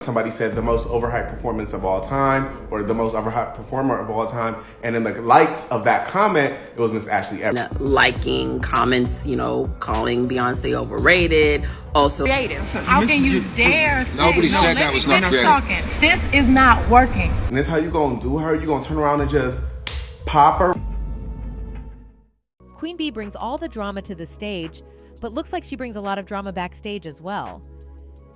Somebody said the most overhyped performance of all time, or the most overhyped performer of all time, and in the likes of that comment, it was Miss Ashley Everett. Liking comments, calling Beyonce overrated. Also creative. How can you dare say nobody said that was not creative? Talking. This is not working. And this how you gonna do her? You gonna turn around and just pop her? Queen Bee brings all the drama to the stage, but looks like she brings a lot of drama backstage as well.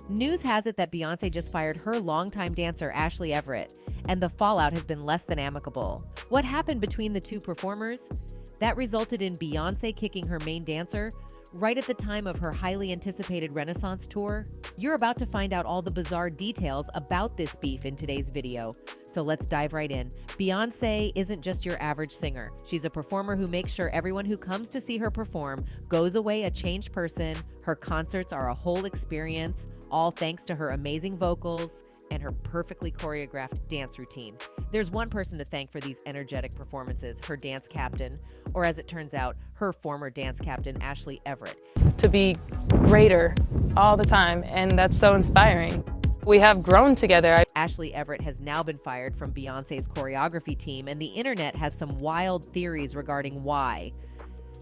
News has it that Beyonce just fired her longtime dancer Ashley Everett, and the fallout has been less than amicable. What happened between the two performers? That resulted in Beyonce kicking her main dancer right at the time of her highly anticipated Renaissance tour. You're about to find out all the bizarre details about this beef in today's video, so let's dive right in. Beyonce isn't just your average singer. She's a performer who makes sure everyone who comes to see her perform goes away a changed person. Her concerts are a whole experience, all thanks to her amazing vocals and her perfectly choreographed dance routine. There's one person to thank for these energetic performances, her dance captain, or as it turns out, her former dance captain, Ashley Everett. To be greater all the time, and that's so inspiring. We have grown together. Ashley Everett has now been fired from Beyonce's choreography team, and the internet has some wild theories regarding why.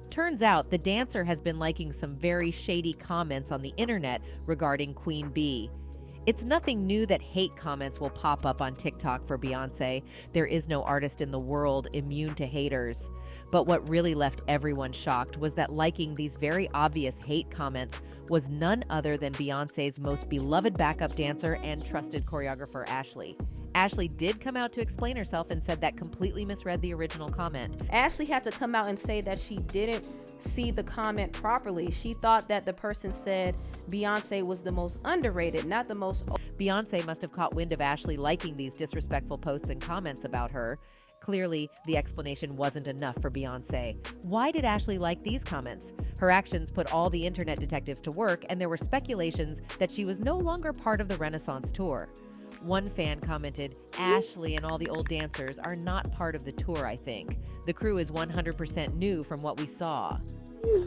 Turns out the dancer has been liking some very shady comments on the internet regarding Queen Bee. It's nothing new that hate comments will pop up on TikTok for Beyonce. There is no artist in the world immune to haters. But what really left everyone shocked was that liking these very obvious hate comments was none other than Beyonce's most beloved backup dancer and trusted choreographer, Ashley. Ashley did come out to explain herself and said that completely misread the original comment. Ashley had to come out and say that she didn't see the comment properly. She thought that the person said Beyonce was the most underrated, not the most. Beyonce must have caught wind of Ashley liking these disrespectful posts and comments about her. Clearly, the explanation wasn't enough for Beyonce. Why did Ashley like these comments? Her actions put all the internet detectives to work, and there were speculations that she was no longer part of the Renaissance tour. One fan commented, "Ashley and all the old dancers are not part of the tour, I think. The crew is 100% new from what we saw."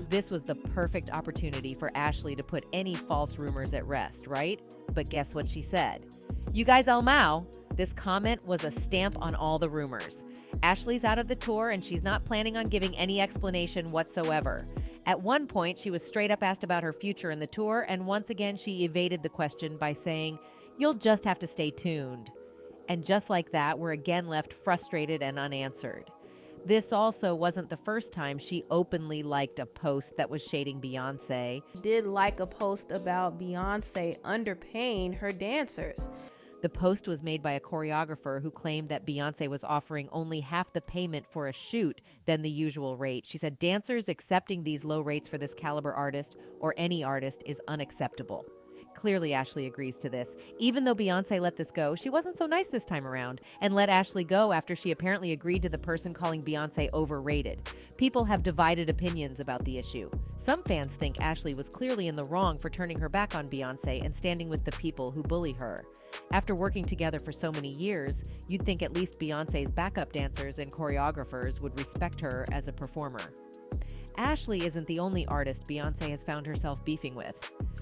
This was the perfect opportunity for Ashley to put any false rumors at rest, right? But guess what she said? "You guys El Mao." This comment was a stamp on all the rumors. Ashley's out of the tour and she's not planning on giving any explanation whatsoever. At one point, she was straight up asked about her future in the tour, and once again, she evaded the question by saying, "You'll just have to stay tuned." And just like that, we're again left frustrated and unanswered. This also wasn't the first time she openly liked a post that was shading Beyonce. Did like a post about Beyonce underpaying her dancers. The post was made by a choreographer who claimed that Beyonce was offering only half the payment for a shoot than the usual rate. She said dancers accepting these low rates for this caliber artist or any artist is unacceptable. Clearly, Ashley agrees to this. Even though Beyonce let this go, she wasn't so nice this time around and let Ashley go after she apparently agreed to the person calling Beyonce overrated. People have divided opinions about the issue. Some fans think Ashley was clearly in the wrong for turning her back on Beyonce and standing with the people who bully her. After working together for so many years, you'd think at least Beyonce's backup dancers and choreographers would respect her as a performer. Ashley isn't the only artist Beyonce has found herself beefing with.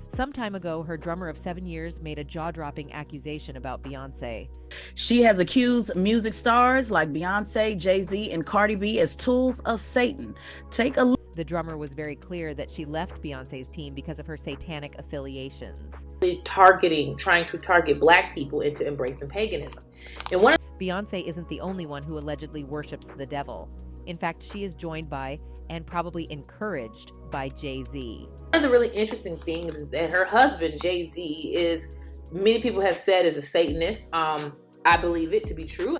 Some time ago, her drummer of 7 years made a jaw-dropping accusation about Beyonce. She has accused music stars like Beyonce, Jay-Z, and Cardi B as tools of Satan. Take a look. The drummer was very clear that she left Beyonce's team because of her satanic affiliations. Trying to target Black people into embracing paganism. And Beyonce isn't the only one who allegedly worships the devil. In fact, she is joined by and probably encouraged by Jay-Z. One of the really interesting things is that her husband, Jay-Z, many people have said is a Satanist. I believe it to be true.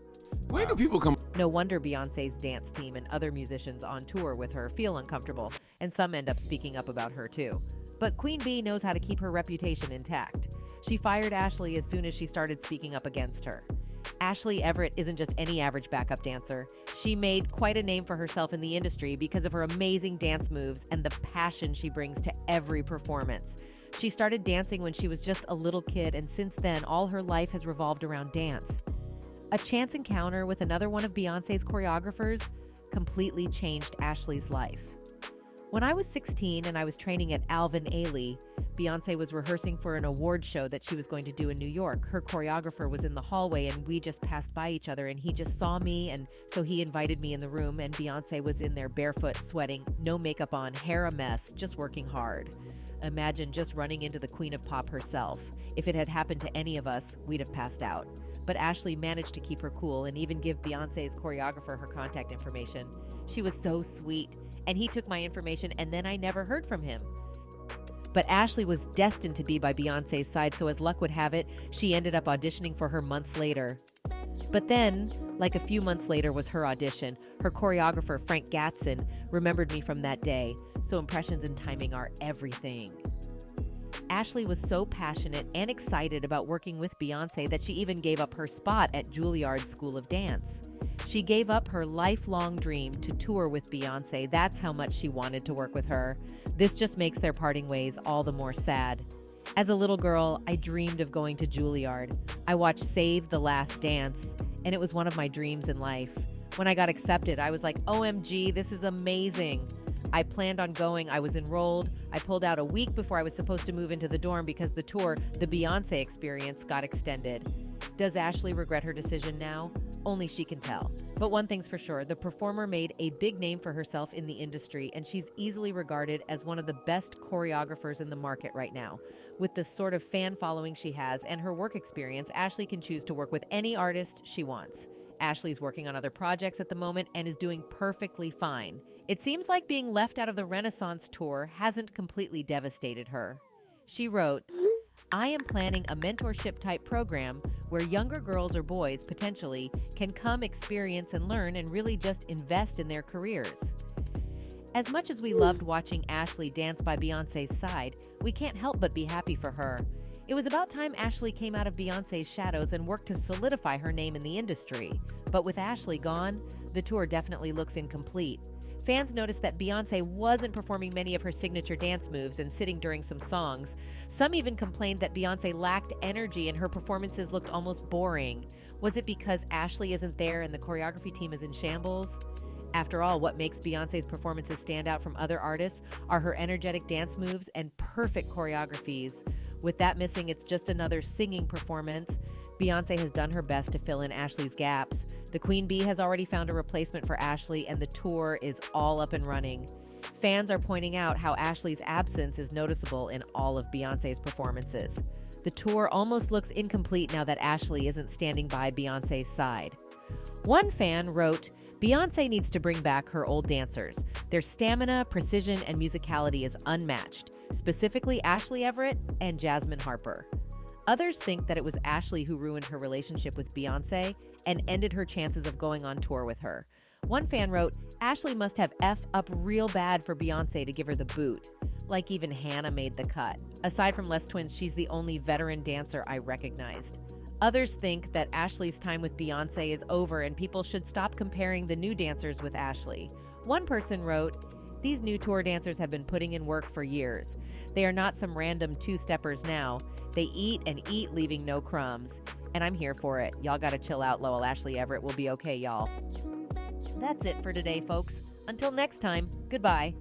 Where do people come? No wonder Beyonce's dance team and other musicians on tour with her feel uncomfortable, and some end up speaking up about her too. But Queen Bee knows how to keep her reputation intact. She fired Ashley as soon as she started speaking up against her. Ashley Everett isn't just any average backup dancer. She made quite a name for herself in the industry because of her amazing dance moves and the passion she brings to every performance. She started dancing when she was just a little kid, and since then, all her life has revolved around dance. A chance encounter with another one of Beyonce's choreographers completely changed Ashley's life. When I was 16 and I was training at Alvin Ailey, Beyonce was rehearsing for an award show that she was going to do in New York. Her choreographer was in the hallway and we just passed by each other and he just saw me, and so he invited me in the room, and Beyonce was in there barefoot, sweating, no makeup on, hair a mess, just working hard. Imagine just running into the Queen of Pop herself. If it had happened to any of us, we'd have passed out. But Ashley managed to keep her cool and even give Beyonce's choreographer her contact information. She was so sweet, and he took my information and then I never heard from him. But Ashley was destined to be by Beyonce's side, so as luck would have it, she ended up auditioning for her months later. But then, like a few months later was her audition. Her choreographer, Frank Gatson, remembered me from that day, so impressions and timing are everything. Ashley was so passionate and excited about working with Beyonce that she even gave up her spot at Juilliard School of Dance. She gave up her lifelong dream to tour with Beyonce. That's how much she wanted to work with her. This just makes their parting ways all the more sad. As a little girl, I dreamed of going to Juilliard. I watched Save the Last Dance, and it was one of my dreams in life. When I got accepted, I was like, OMG, this is amazing. I planned on going. I was enrolled. I pulled out a week before I was supposed to move into the dorm because the tour, The Beyonce Experience, got extended. Does Ashley regret her decision now? Only she can tell. But one thing's for sure, the performer made a big name for herself in the industry, and she's easily regarded as one of the best choreographers in the market right now. With the sort of fan following she has and her work experience, Ashley can choose to work with any artist she wants. Ashley's working on other projects at the moment and is doing perfectly fine. It seems like being left out of the Renaissance tour hasn't completely devastated her. She wrote, I am planning a mentorship-type program where younger girls or boys, potentially, can come experience and learn and really just invest in their careers. As much as we loved watching Ashley dance by Beyonce's side, we can't help but be happy for her. It was about time Ashley came out of Beyonce's shadows and worked to solidify her name in the industry. But with Ashley gone, the tour definitely looks incomplete. Fans noticed that Beyonce wasn't performing many of her signature dance moves and sitting during some songs. Some even complained that Beyonce lacked energy and her performances looked almost boring. Was it because Ashley isn't there and the choreography team is in shambles? After all, what makes Beyonce's performances stand out from other artists are her energetic dance moves and perfect choreographies. With that missing, it's just another singing performance. Beyonce has done her best to fill in Ashley's gaps. The Queen Bee has already found a replacement for Ashley, and the tour is all up and running. Fans are pointing out how Ashley's absence is noticeable in all of Beyonce's performances. The tour almost looks incomplete now that Ashley isn't standing by Beyonce's side. One fan wrote, Beyonce needs to bring back her old dancers. Their stamina, precision, and musicality is unmatched, specifically Ashley Everett and Jasmine Harper. Others think that it was Ashley who ruined her relationship with Beyonce and ended her chances of going on tour with her. One fan wrote, Ashley must have F up real bad for Beyonce to give her the boot. Like even Hannah made the cut. Aside from Les Twins, she's the only veteran dancer I recognized. Others think that Ashley's time with Beyonce is over and people should stop comparing the new dancers with Ashley. One person wrote, these new tour dancers have been putting in work for years. They are not some random two-steppers now. They eat and eat, leaving no crumbs. And I'm here for it. Y'all gotta chill out, Lowell. Ashley Everett will be okay, y'all. That's it for today, folks. Until next time, goodbye.